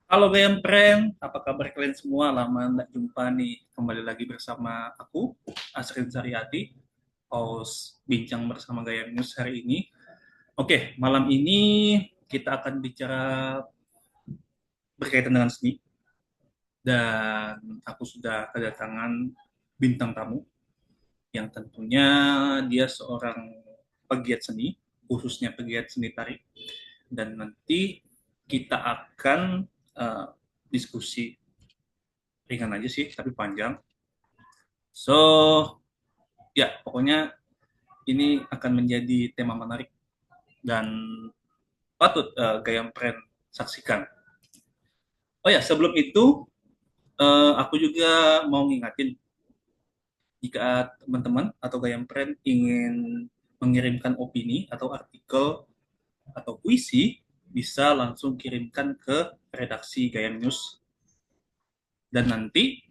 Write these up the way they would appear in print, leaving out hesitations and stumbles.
Halo Bempren, apa kabar kalian semua? Lama nggak jumpa nih. Kembali lagi bersama aku, Asrin Zaryadi, host Bincang Bersama Gaya News hari ini. Oke, malam ini kita akan bicara berkaitan dengan seni. Dan aku sudah kedatangan bintang tamu, yang tentunya dia seorang pegiat seni, khususnya pegiat seni tarik. Dan nanti kita akan diskusi ringan aja sih, tapi panjang. So, ya, pokoknya ini akan menjadi tema menarik dan patut Gayam Pren saksikan. Oh ya, sebelum itu aku juga mau ngingatin jika teman-teman atau Gayam Pren ingin mengirimkan opini atau artikel atau puisi, bisa langsung kirimkan ke redaksi Gayam News dan nanti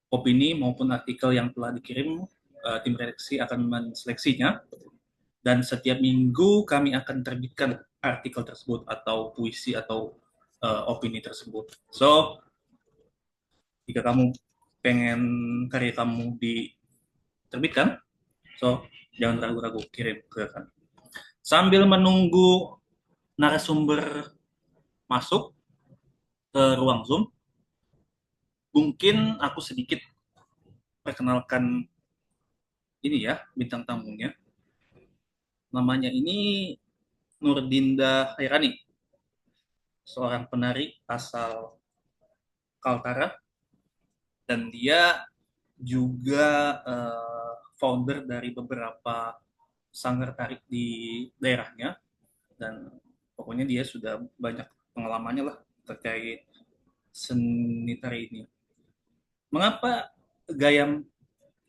opini maupun artikel yang telah dikirim tim redaksi akan menseleksinya dan setiap minggu kami akan terbitkan artikel tersebut atau puisi atau opini tersebut. So, jika kamu pengen karya kamu diterbitkan, so jangan ragu-ragu kirim ke kami. Sambil menunggu narasumber masuk ke ruang Zoom, mungkin aku sedikit perkenalkan ini ya, bintang tamunya. Namanya ini Nurdinda Hairani, seorang penari asal Kaltara, dan dia juga founder dari beberapa sanggar tarik di daerahnya, dan pokoknya dia sudah banyak pengalamannya lah terkait seni tari ini. Mengapa Gayam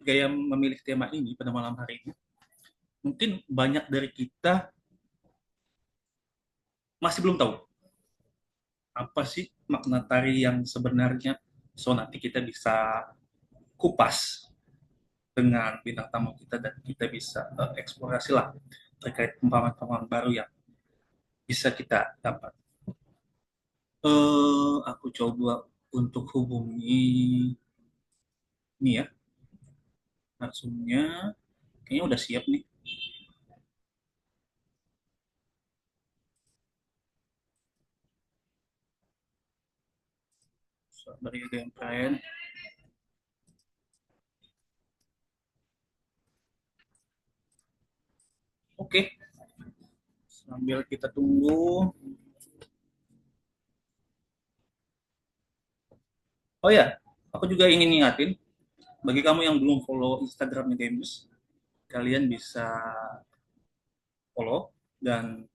Gayam memilih tema ini pada malam hari ini? Mungkin banyak dari kita masih belum tahu apa sih makna tari yang sebenarnya. So nanti kita bisa kupas dengan bintang tamu kita dan kita bisa eksplorasi lah terkait pemahaman-pemahaman baru yang bisa kita dapat. Aku coba untuk hubungi ini ya, langsungnya. Kayaknya udah siap nih. So, dari Gempren. Oke, sambil kita tunggu. Oh ya, aku juga ingin ngingatin bagi kamu yang belum follow Instagramnya Games, kalian bisa follow dan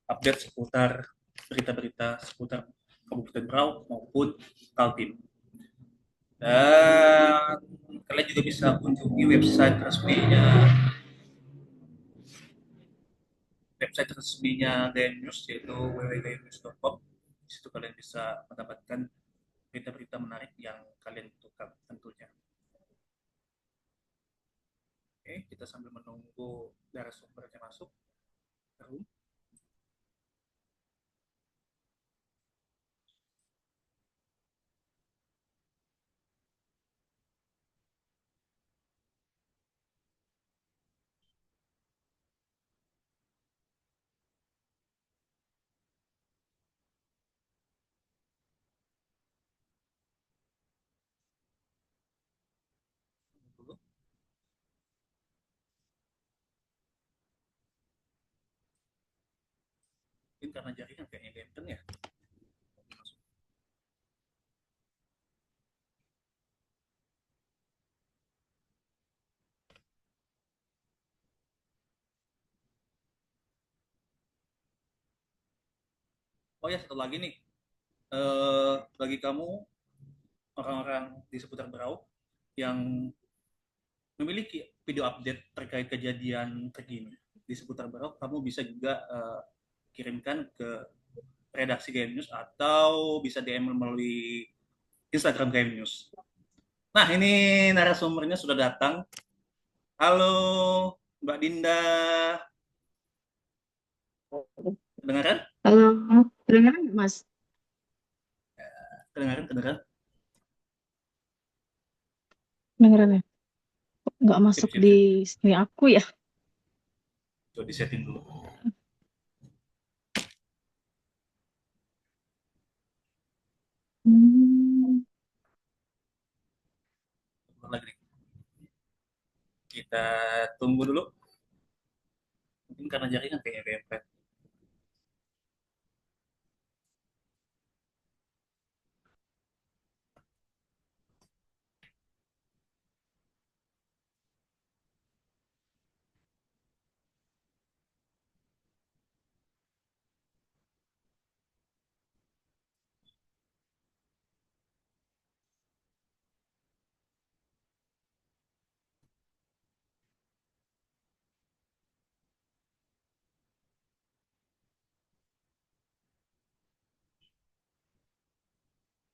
update seputar berita-berita seputar Kabupaten Berau maupun Kaltim. Dan kalian juga bisa kunjungi website resminya GM News, yaitu www.gmnews.com. Di situ kalian bisa mendapatkan berita-berita menarik yang kalian butuhkan tentunya. Oke, kita sambil menunggu narasumbernya masuk. Mungkin karena jaringan kayaknya ganteng ya. Oh ya, satu lagi nih. Bagi kamu orang-orang di seputar Berau yang memiliki video update terkait kejadian terkini di seputar Berau, kamu bisa juga kirimkan ke redaksi Game News atau bisa DM melalui Instagram Game News. Nah, ini narasumbernya sudah datang. Halo, Mbak Dinda. Dengarkan? Halo, Kedengeran nggak, Mas? Kedengaran, kedengaran. Kedengeran ya? Kok nggak Sip, masuk sip, di sip. sini aku ya? Coba di setting dulu. Hmm. Bentar lagi nih. Kita tunggu dulu. Mungkin karena jaringan kayaknya kayak.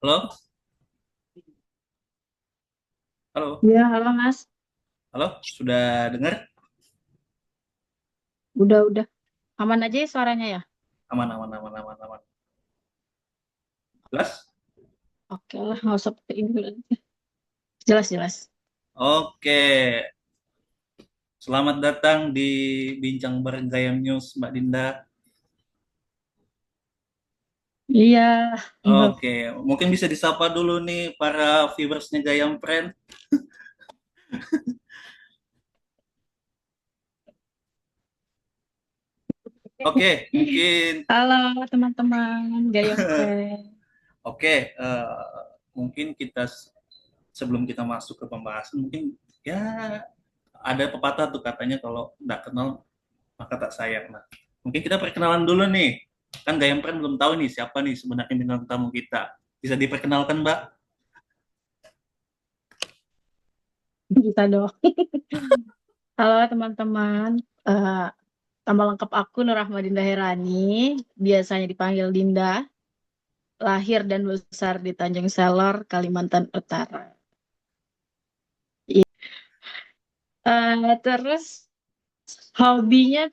Halo? Halo? Ya, halo Mas. Halo? Sudah dengar? Udah. Aman aja ya suaranya ya? Aman, aman, aman, aman, aman. Jelas? Oke lah, nggak usah pakai ini lagi. Jelas. Oke. Selamat datang di Bincang Bareng Gayam News, Mbak Dinda. Iya. Oke, mungkin bisa disapa dulu nih para viewersnya Gayam Friend. Oke, mungkin Halo teman-teman, Gayam Friend. oke, mungkin kita sebelum kita masuk ke pembahasan, mungkin ya ada pepatah tuh katanya kalau nggak kenal maka tak sayang. Nah, mungkin kita perkenalan dulu nih. Kan Gayam Friend belum tahu nih siapa nih sebenarnya bintang tamu kita. Bisa diperkenalkan, Mbak? Bisa dong. Halo teman-teman. Eh, Nama lengkap aku Nur Ahmadinda Herani, biasanya dipanggil Dinda. Lahir dan besar di Tanjung Selor, Kalimantan Utara. Terus hobinya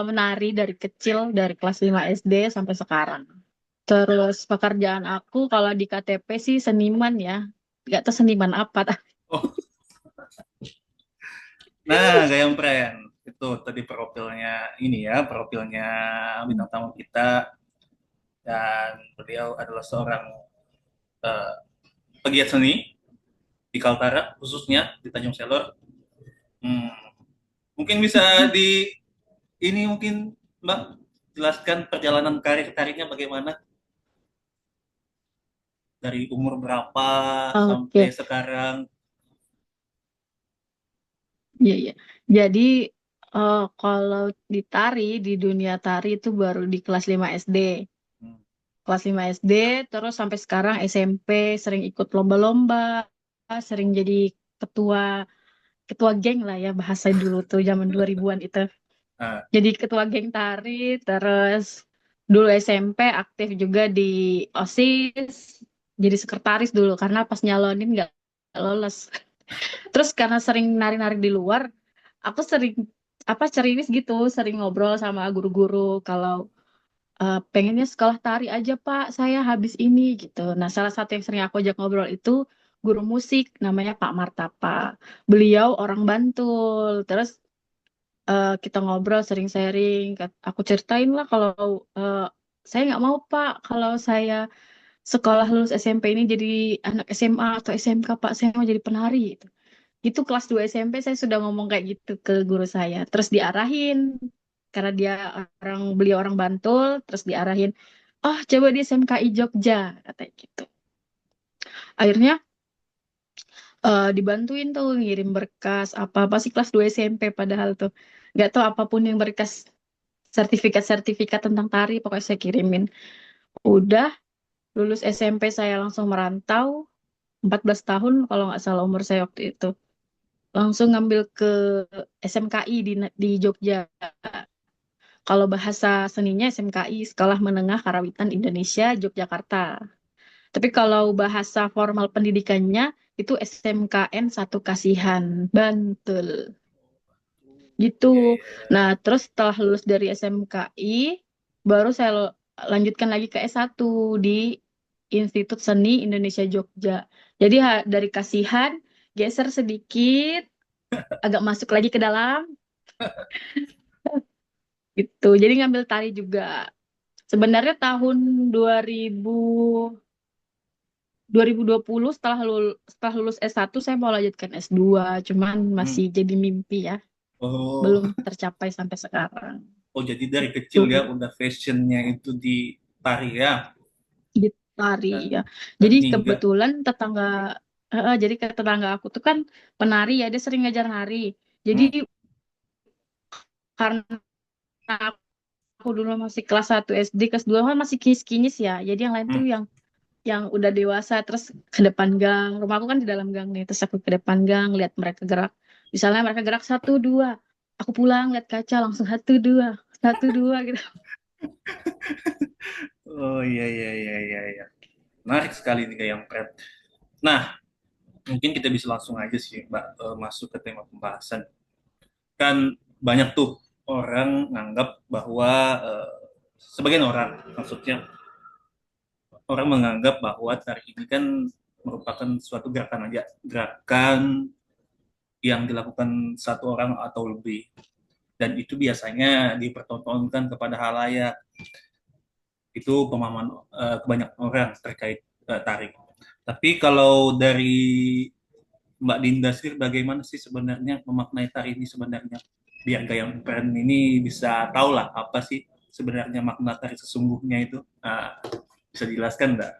menari dari kecil, dari kelas 5 SD sampai sekarang. Terus pekerjaan aku kalau di KTP sih seniman ya. Gak tahu seniman apa. Oh, nah, Gayam Friend. Itu tadi profilnya ini ya, profilnya bintang tamu kita dan beliau adalah seorang uh, pegiat seni di Kaltara khususnya di Tanjung Selor. Hmm, mungkin bisa di ini mungkin Mbak jelaskan perjalanan karir karirnya bagaimana dari umur berapa sampai Oke, sekarang. iya. Jadi kalau di tari, di dunia tari itu baru di kelas 5 SD. Hmm. Kelas 5 SD, terus sampai sekarang SMP, sering ikut lomba-lomba, sering jadi ketua ketua geng lah ya bahasa dulu tuh zaman 2000-an itu. Nah, Jadi ketua geng tari, terus dulu SMP aktif juga di OSIS, jadi sekretaris dulu karena pas nyalonin nggak lolos. Terus karena sering nari-nari di luar, aku sering apa ceriwis gitu, sering ngobrol sama guru-guru kalau pengennya sekolah tari aja Pak, saya habis ini gitu. Nah, salah satu yang sering aku ajak ngobrol itu guru musik namanya Pak Martapa. Beliau orang Bantul. Terus kita ngobrol, sering sharing. Aku ceritain lah kalau eh, saya nggak mau Pak, kalau saya sekolah lulus SMP ini jadi anak SMA atau SMK Pak, saya mau jadi penari. Itu kelas 2 SMP saya sudah ngomong kayak gitu ke guru saya. Terus diarahin karena beliau orang Bantul, terus diarahin, "Oh, coba di SMKI Jogja," katanya gitu. Akhirnya dibantuin tuh ngirim berkas apa-apa sih kelas 2 SMP padahal tuh. Nggak tahu apapun yang berkas sertifikat-sertifikat tentang tari pokoknya saya kirimin. Udah lulus SMP saya langsung merantau 14 tahun kalau nggak salah umur saya waktu itu. Langsung ngambil ke SMKI di Jogja. Kalau bahasa seninya SMKI, Sekolah Menengah Karawitan Indonesia, Yogyakarta. Tapi kalau bahasa formal pendidikannya itu SMKN Satu Kasihan, Bantul. Gitu. ya, ya. Nah, terus setelah lulus dari SMKI, baru saya lanjutkan lagi ke S1 di Institut Seni Indonesia Jogja. Jadi dari kasihan geser sedikit, agak masuk lagi ke dalam gitu. Jadi ngambil tari juga. Sebenarnya tahun 2020 setelah lulus S1 saya mau lanjutkan S2, cuman Hmm. masih jadi mimpi ya, Oh, belum tercapai sampai sekarang. oh jadi dari kecil ya Tuh, udah fashionnya itu di tari ya, di tari dan ya. dan Jadi hingga kebetulan jadi ke tetangga aku tuh kan penari ya, dia sering ngajar nari. Jadi hmm, karena aku dulu masih kelas 1 SD, kelas 2 kan masih kinis-kinis ya. Jadi yang lain tuh hmm. yang udah dewasa, terus ke depan gang. Rumahku kan di dalam gang nih, terus aku ke depan gang lihat mereka gerak. Misalnya mereka gerak satu dua, aku pulang lihat kaca langsung satu dua gitu. Oh iya iya iya iya iya. Menarik sekali nih kayak yang Pret. Nah, mungkin kita bisa langsung aja sih Mbak masuk ke tema pembahasan. Kan banyak tuh orang nganggap bahwa sebagian orang maksudnya orang menganggap bahwa tari ini kan merupakan suatu gerakan aja, gerakan yang dilakukan satu orang atau lebih, dan itu biasanya dipertontonkan kepada halayak. Itu pemahaman kebanyakan orang terkait tari. Tapi kalau dari Mbak Dinda sendiri bagaimana sih sebenarnya memaknai tari ini sebenarnya? Biar gaya brand ini bisa tahu lah apa sih sebenarnya makna tari sesungguhnya itu. Nah, bisa dijelaskan nggak?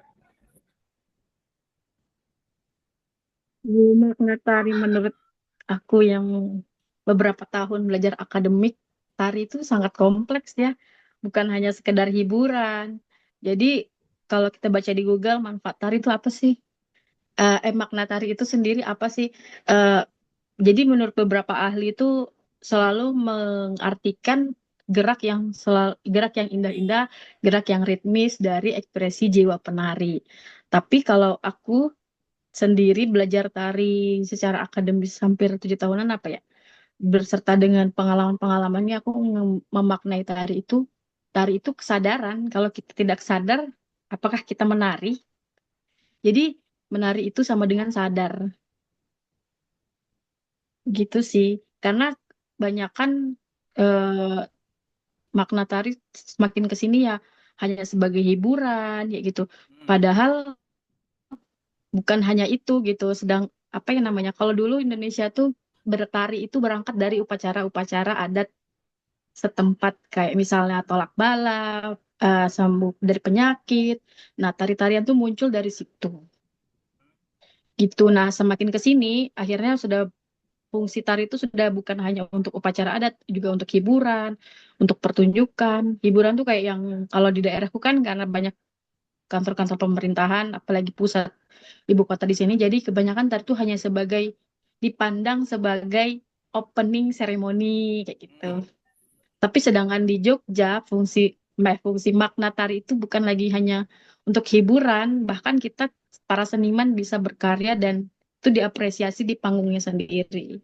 Makna tari menurut aku yang beberapa tahun belajar akademik, tari itu sangat kompleks ya, bukan hanya sekedar hiburan. Jadi kalau kita baca di Google, manfaat tari itu apa sih? Makna tari itu sendiri apa sih? Eh, jadi menurut beberapa ahli itu selalu mengartikan gerak yang indah-indah, gerak yang ritmis dari ekspresi jiwa penari. Tapi kalau aku sendiri belajar tari secara akademis hampir 7 tahunan apa ya, berserta dengan pengalaman-pengalamannya aku memaknai tari itu kesadaran. Kalau kita tidak sadar apakah kita menari, jadi menari itu sama dengan sadar gitu sih. Karena banyakan eh, makna tari semakin ke sini ya hanya sebagai hiburan ya gitu. Padahal bukan hanya itu gitu. Sedang apa yang namanya? Kalau dulu Indonesia tuh bertari itu berangkat dari upacara-upacara adat setempat kayak misalnya tolak bala, sembuh dari penyakit. Nah, tari-tarian tuh muncul dari situ. Gitu. Nah, semakin ke sini akhirnya sudah fungsi tari itu sudah bukan hanya untuk upacara adat, juga untuk hiburan, untuk pertunjukan. Hiburan tuh kayak yang kalau di daerahku kan karena banyak kantor-kantor pemerintahan, apalagi pusat ibu kota di sini, jadi kebanyakan tari itu hanya dipandang sebagai opening ceremony kayak gitu. Tapi sedangkan di Jogja fungsi makna tari itu bukan lagi hanya untuk hiburan, bahkan kita para seniman bisa berkarya dan itu diapresiasi di panggungnya sendiri.